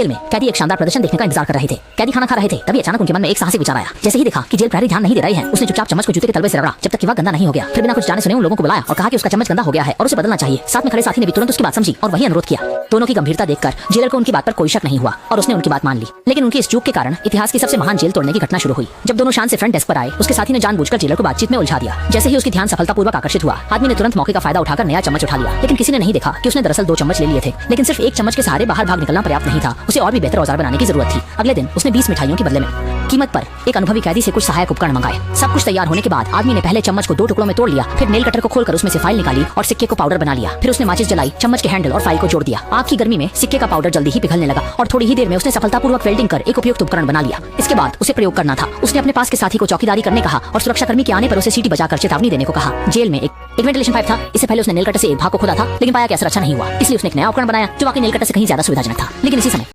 Jail में कैदी एक शानदार प्रदर्शन देखने का इंतजार कर रहे थे। कैदी खाना खा रहे थे, तभी अचानक उनके मन में एक साहसी विचार आया। जैसे ही देखा कि जेल प्रहरी ध्यान नहीं दे रहे हैं, उसने चुपचाप चम्मच को जूते के तलवे से रगड़ा जब तक कि वह गंदा नहीं हो गया। फिर बिना कुछ जाने सुने उन लोगों को बुलाया और कहा कि उसका चम्मच गंदा हो गया है और उसे बदलना चाहिए। साथ में खड़े साथी ने भी तुरंत उसकी बात समझी और वही अनुरोध किया। दोनों की गंभीरता देखकर जेलर को उनकी बात पर कोई शक नहीं हुआ और उसने उनकी बात मान ली। लेकिन उनकी इस चूक के कारण इतिहास की सबसे महान जेल तोड़ने की घटना शुरू हुई। जब दोनों शान से फ्रंट डेस्क पर आए, उसके साथी ने जानबूझकर जेलर को बातचीत में उलझा दिया। जैसे ही उसकी ध्यान सफलतापूर्वक आकर्षित हुआ, आदमी ने तुरंत मौके का फायदा उठाकर नया चम्मच उठा लिया। लेकिन किसी ने नहीं देखा कि उसने दरअसल 2 चम्मच ले लिए थे। लेकिन सिर्फ एक चम्मच के सहारे बाहर भाग निकलना पर्याप्त नहीं था, उसे और भी बेहतर औजार बनाने की जरूरत थी। अगले दिन उसने 20 मिठाइयों के बदले में कीमत पर एक अनुभवी कैदी से कुछ सहायक उपकरण मंगाए। सब कुछ तैयार होने के बाद आदमी ने पहले चम्मच को 2 टुकड़ों में तोड़ लिया, फिर नेल कटर को खोलकर उसमें से फाइल निकाली और सिक्के को पाउडर बना लिया। फिर उसने माचिस जलाई, चम्मच के हैंडल और फाइल को जोड़ दिया। आग की गर्मी में सिक्के का पाउडर जल्दी ही पिघलने लगा और थोड़ी ही देर में उसने सफलतापूर्वक वेल्डिंग कर एक उपयुक्त उपकरण बना लिया। इसके बाद उसे प्रयोग करना था। उसने अपने पास के साथी को चौकीदारी करने कहा और सुरक्षाकर्मी के आने पर उसे सीटी बजाकर चेतावनी देने को कहा। जेल में एक वेंटिलेशन पाइप था। इससे पहले उसने नेल कटर से एक भाग को खोदा था, लेकिन पाया कि असर अच्छा नहीं हुआ। इसलिए उसने एक नया उपकरण बनाया जो वाकई नेल कटर से कहीं ज्यादा सुविधाजनक था। लेकिन इसी समय